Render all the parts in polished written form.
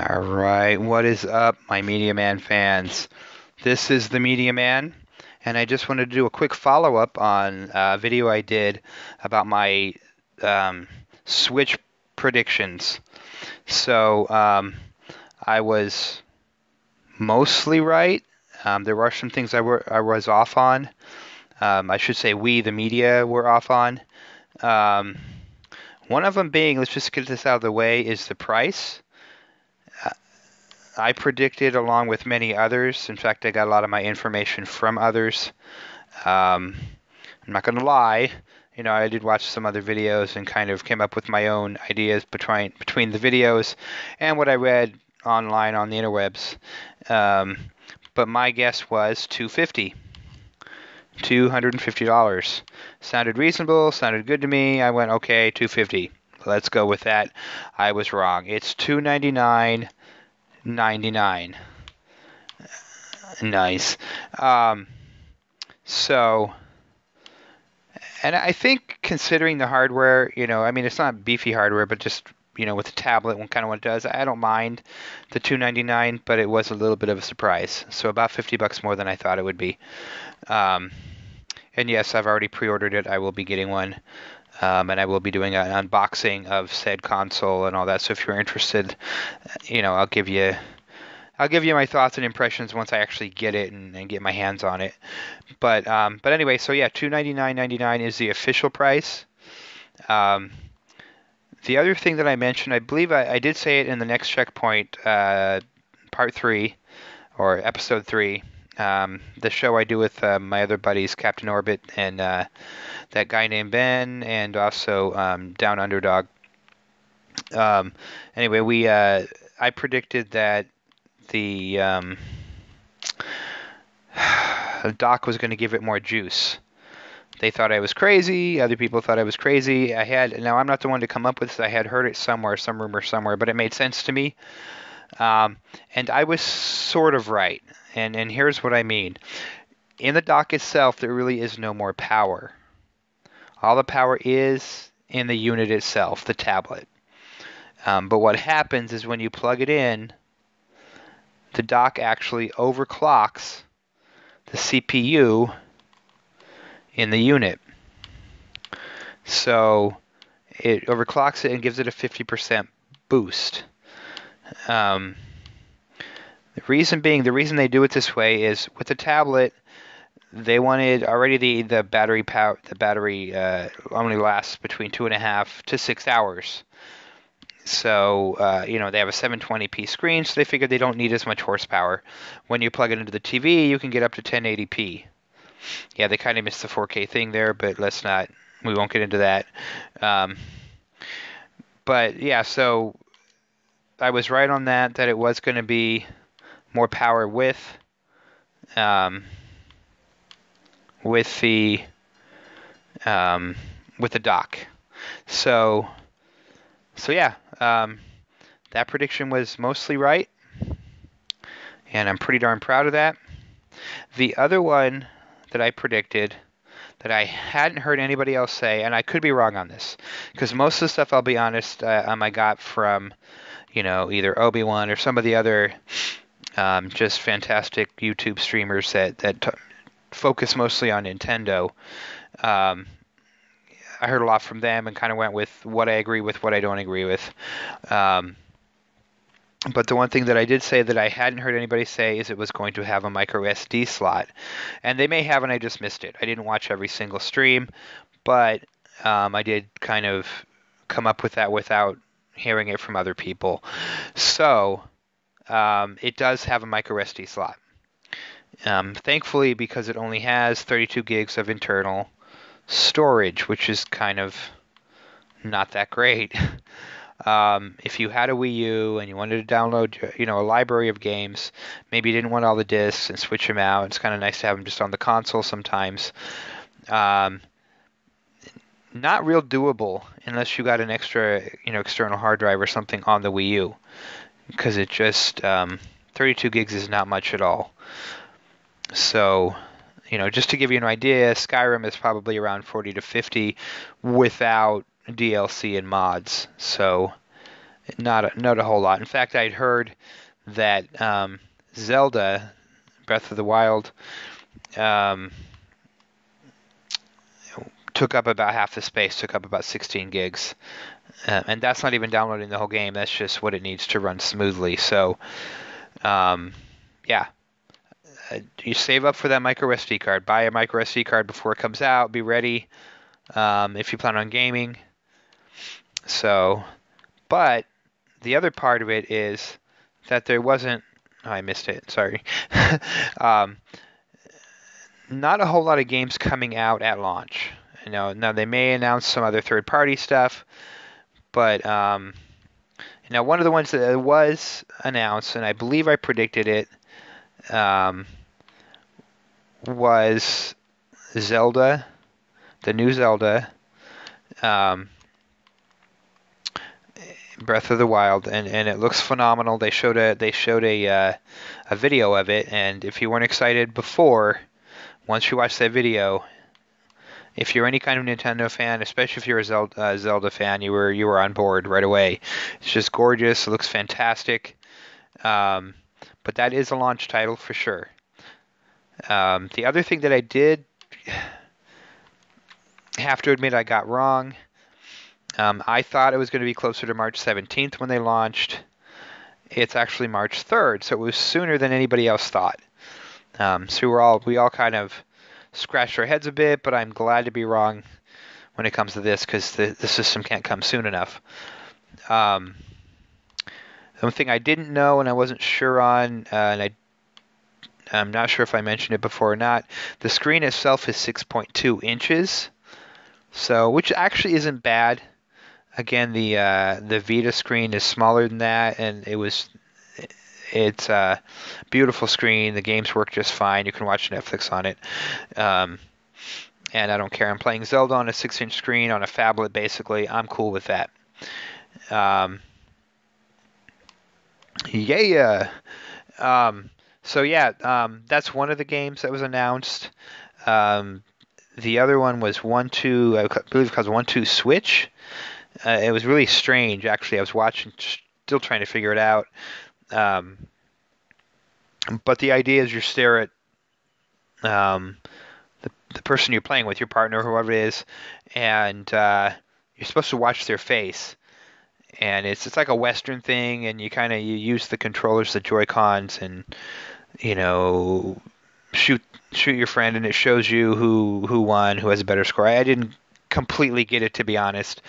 All right, what is up, my Media Man fans? This is the Media Man, and I just wanted to do a quick follow-up on a video I did about my um, Switch predictions. So I was mostly right. There were some things I was off on. I should say we, the media, were off on. Um, One of them being, let's just get this out of the way, is the price. I predicted along with many others. In fact, I got a lot of my information from others. I'm not going to lie. I did watch some other videos and kind of came up with my own ideas between the videos and what I read online on the interwebs. Um, but my guess was $250. Sounded reasonable, sounded good to me. I went, okay, 250. Let's go with that. I was wrong. It's 299.99. Nice. Um, so, and I think considering the hardware, I mean, it's not beefy hardware, but just, with the tablet, kind of what it does, I don't mind the 299, but it was a little bit of a surprise. So about $50 more than I thought it would be. Um, and yes, I've already pre-ordered it. I will be getting one. And I will be doing an unboxing of said console and all that. So if you're interested, I'll give you my thoughts and impressions once I actually get it and get my hands on it. But anyway, so yeah, $299.99 is the official price. Um, the other thing that I mentioned, I believe I did say it in the next checkpoint, part 3 or episode 3. The show I do with my other buddies, Captain Orbit and that guy named Ben, and also Down Underdog. Um, anyway, I predicted that the doc was going to give it more juice. They thought I was crazy. Other people thought I was crazy. Now I'm not the one to come up with this. I had heard it somewhere, some rumor somewhere, but it made sense to me. And I was sort of right. And here's what I mean. In the dock itself, there really is no more power. All the power is in the unit itself, the tablet. But what happens is when you plug it in, the dock actually overclocks the CPU in the unit. So it overclocks it and gives it a 50% boost. The reason they do it this way is with the tablet, they wanted already the battery power. The battery only lasts between 2.5 to 6 hours. So they have a 720p screen, so they figured they don't need as much horsepower. When you plug it into the TV, you can get up to 1080p. Yeah, they kind of missed the 4K thing there, but we won't get into that. But yeah, so I was right on that it was going to be more power with the dock. So yeah, that prediction was mostly right, and I'm pretty darn proud of that. The other one that I predicted that I hadn't heard anybody else say, and I could be wrong on this, because most of the stuff, I'll be honest, I got from, either Obi-Wan or some of the other just fantastic YouTube streamers that focus mostly on Nintendo. I heard a lot from them and kind of went with what I agree with, what I don't agree with. But the one thing that I did say that I hadn't heard anybody say is it was going to have a micro SD slot. And they may have, and I just missed it. I didn't watch every single stream, but I did kind of come up with that without hearing it from other people. So it does have a micro SD slot. Thankfully, because it only has 32 gigs of internal storage, which is kind of not that great. If you had a Wii U and you wanted to download, a library of games, maybe you didn't want all the discs and switch them out. It's kind of nice to have them just on the console sometimes. Not real doable unless you got an extra, external hard drive or something on the Wii U, because it just 32 gigs is not much at all. So, just to give you an idea, Skyrim is probably around 40 to 50 without DLC and mods. So, Not a whole lot. In fact, I'd heard that Zelda Breath of the Wild um, took up about half the space, took up about 16 gigs. And that's not even downloading the whole game. That's just what it needs to run smoothly. So, um, yeah, you save up for that micro SD card. Buy a micro SD card before it comes out. Be ready if you plan on gaming. So, but the other part of it is that there wasn't. Oh, I missed it. Sorry. um, not a whole lot of games coming out at launch. Now they may announce some other third-party stuff, but one of the ones that was announced, and I believe I predicted it, was Zelda, the new Zelda, um, Breath of the Wild, and it looks phenomenal. They showed a video of it, and if you weren't excited before, once you watch that video, if you're any kind of Nintendo fan, especially if you're a Zelda fan, you were on board right away. It's just gorgeous. It looks fantastic. But that is a launch title for sure. The other thing that I did have to admit I got wrong. I thought it was going to be closer to March 17th when they launched. It's actually March 3rd, so it was sooner than anybody else thought. So we all kind of scratched our heads a bit, but I'm glad to be wrong when it comes to this because the system can't come soon enough. The one thing I didn't know and I wasn't sure on, and I'm not sure if I mentioned it before or not, the screen itself is 6.2 inches, so which actually isn't bad. Again, the Vita screen is smaller than that, and it's a beautiful screen. The games work just fine. You can watch Netflix on it. And I don't care. I'm playing Zelda on a 6-inch screen on a phablet, basically. I'm cool with that. Yeah. So yeah, that's one of the games that was announced. The other one was I believe it was 1-2 Switch. It was really strange, actually. I was watching, still trying to figure it out. But the idea is you stare at the person you're playing with, your partner, whoever it is, and you're supposed to watch their face. And it's like a Western thing, and you use the controllers, the Joy-Cons, and shoot your friend, and it shows you who won, who has a better score. I didn't completely get it, to be honest.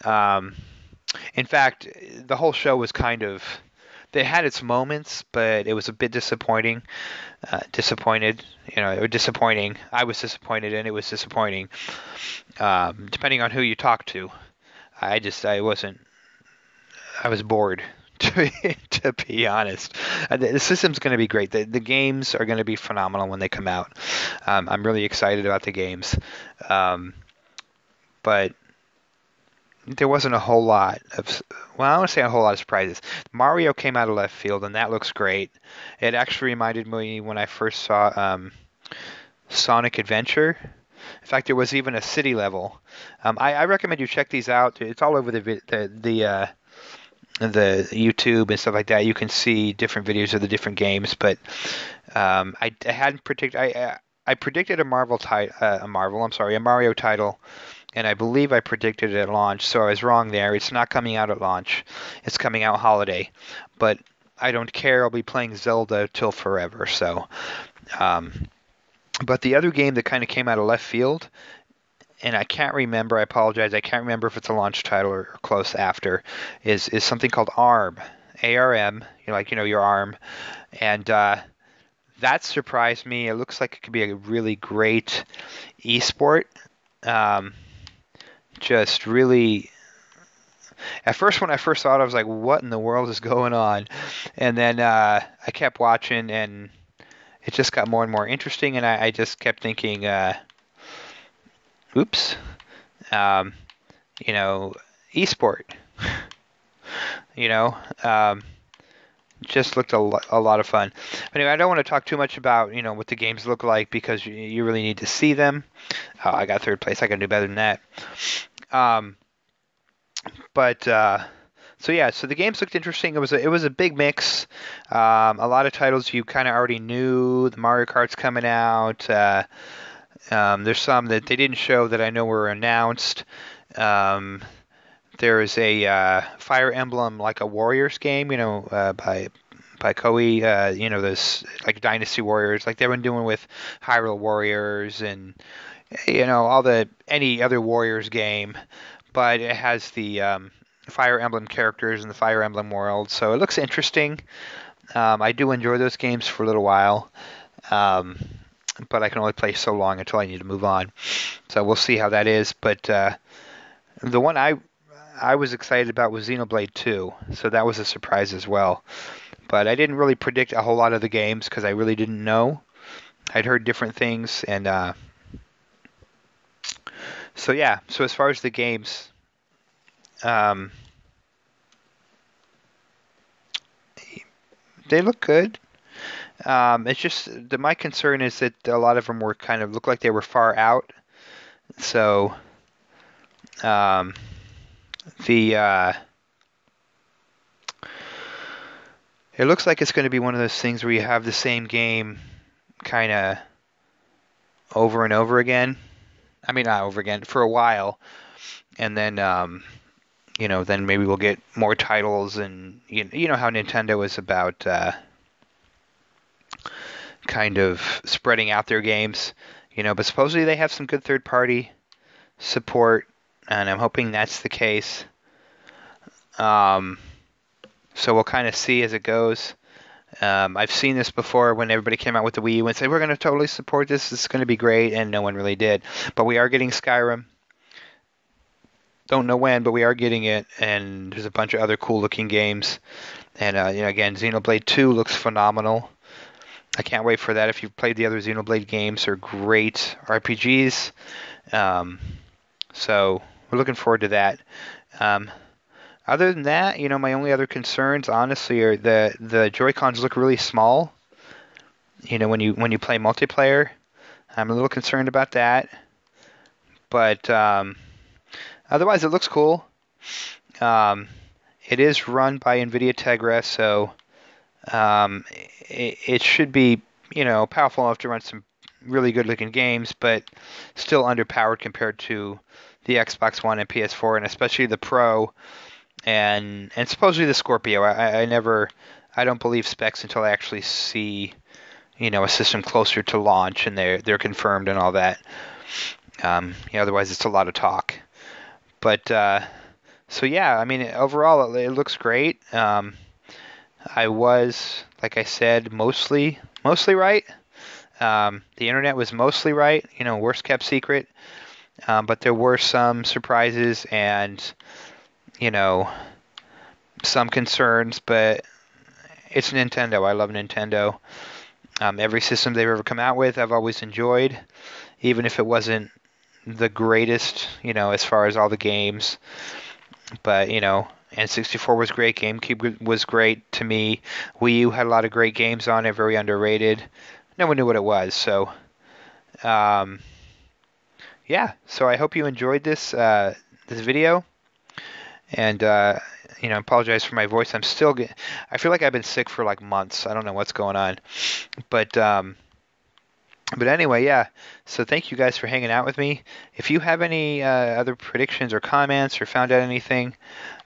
In fact, the whole show was it had its moments, but it was a bit disappointing. Disappointed, or disappointing. I was disappointed, and it was disappointing. Depending on who you talk to, I was bored. To be honest, the system's going to be great. The games are going to be phenomenal when they come out. I'm really excited about the games, but there wasn't a whole lot of, well, I don't want to say a whole lot of surprises. Mario came out of left field, and that looks great. It actually reminded me when I first saw Sonic Adventure. In fact, there was even a city level. I recommend you check these out. It's all over the YouTube and stuff like that. You can see different videos of the different games, but I hadn't predicted. I predicted a Mario title, and I believe I predicted it at launch, so I was wrong there. It's not coming out at launch. It's coming out holiday, but I don't care. I'll be playing Zelda till forever. So, but the other game that kind of came out of left field, and I can't remember. I apologize. I can't remember if it's a launch title or close after. Is something called ARM, ARM. Your arm, and that surprised me. It looks like it could be a really great esport. Just really. At first, when I first saw it, I was like, "What in the world is going on?" And then I kept watching, and it just got more and more interesting. And I just kept thinking, "Oops, esport." Just looked a lot of fun. Anyway, I don't want to talk too much about what the games look like because you really need to see them. I got third place. I can do better than that. So So yeah, so the games looked interesting. It was a big mix. A lot of titles you kind of already knew. The Mario Kart's coming out. There's some that they didn't show that I know were announced. Um, there is a Fire Emblem, like a Warriors game, by Koei. Those like Dynasty Warriors, like they've been doing with Hyrule Warriors and all the any other Warriors game, but it has the Fire Emblem characters in the Fire Emblem world, so it looks interesting. I do enjoy those games for a little while, um, but I can only play so long until I need to move on. So we'll see how that is. But the one I was excited about was Xenoblade 2, so that was a surprise as well. But I didn't really predict a whole lot of the games because I really didn't know. I'd heard different things, and so yeah. So as far as the games, um, they look good. It's just my concern is that a lot of them were kind of looked like they were far out. So um, the it looks like it's going to be one of those things where you have the same game kind of over and over again. I mean, not over again for a while, and then then maybe we'll get more titles, and you know how Nintendo is about kind of spreading out their games, but supposedly they have some good third-party support, and I'm hoping that's the case. So we'll kind of see as it goes. I've seen this before when everybody came out with the Wii U and said, we're going to totally support this, it's going to be great, and no one really did. But we are getting Skyrim. Don't know when, but we are getting it, and there's a bunch of other cool-looking games. And, again, Xenoblade 2 looks phenomenal. I can't wait for that. If you've played the other Xenoblade games, they're great RPGs. So we're looking forward to that. Other than that, my only other concerns, honestly, are the Joy-Cons look really small. When you play multiplayer, I'm a little concerned about that. But otherwise, it looks cool. It is run by NVIDIA Tegra, so it should be, powerful enough to run some really good-looking games, but still underpowered compared to the Xbox One and PS4, and especially the Pro. And supposedly the Scorpio. I don't believe specs until I actually see, a system closer to launch and they're confirmed and all that. Otherwise it's a lot of talk. But so yeah, I mean overall it looks great. I was, like I said, mostly right. The internet was mostly right. Worst kept secret. But there were some surprises and some concerns, but it's Nintendo. I love Nintendo. Every system they've ever come out with, I've always enjoyed, even if it wasn't the greatest, as far as all the games. But, N64 was great. GameCube was great to me. Wii U had a lot of great games on it, very underrated. No one knew what it was, so yeah. So I hope you enjoyed this video. And, apologize for my voice. I feel like I've been sick for like months. I don't know what's going on. But anyway, yeah. So thank you guys for hanging out with me. If you have any other predictions or comments or found out anything,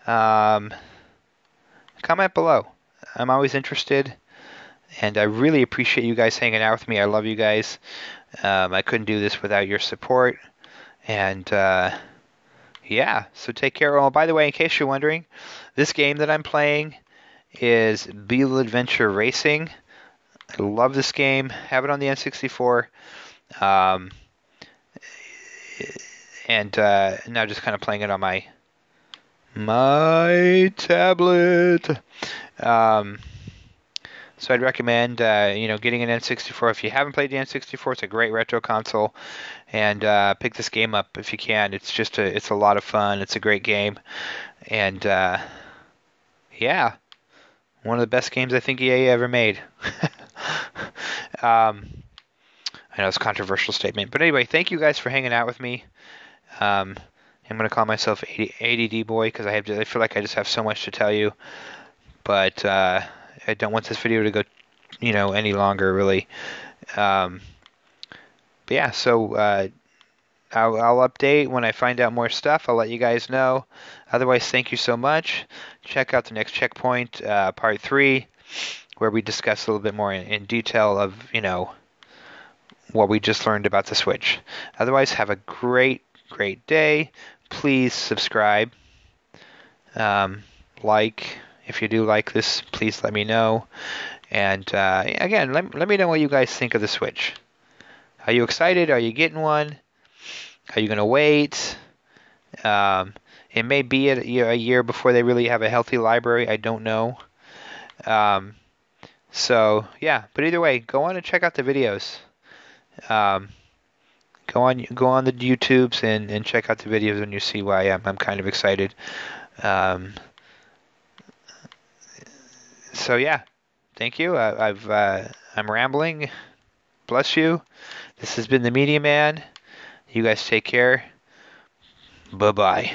comment below. I'm always interested. And I really appreciate you guys hanging out with me. I love you guys. I couldn't do this without your support. And, yeah, so take care. Oh, by the way, in case you're wondering, this game that I'm playing is Beetle Adventure Racing. I love this game. Have it on the N64. And now just kind of playing it on my tablet. So I'd recommend, getting an N64. If you haven't played the N64, it's a great retro console. And pick this game up if you can. It's a lot of fun. It's a great game. And, yeah, one of the best games I think EA ever made. I know it's a controversial statement. But anyway, thank you guys for hanging out with me. And I'm gonna call myself ADD boy because I feel like I just have so much to tell you, but I don't want this video to go, any longer really. Um, but yeah, so I'll update when I find out more stuff. I'll let you guys know. Otherwise, thank you so much. Check out the next checkpoint, part 3, where we discuss a little bit more in detail of, what we just learned about the Switch. Otherwise, have a great, great day. Please subscribe. Like, if you do like this, please let me know. And again, let me know what you guys think of the Switch. Are you excited? Are you getting one? Are you going to wait? It may be a year before they really have a healthy library. I don't know. So, yeah. But either way, go on and check out the videos. Go on the YouTubes and check out the videos and you see why I'm kind of excited. So yeah, thank you. I'm rambling. Bless you. This has been the Media Man. You guys take care. Bye bye.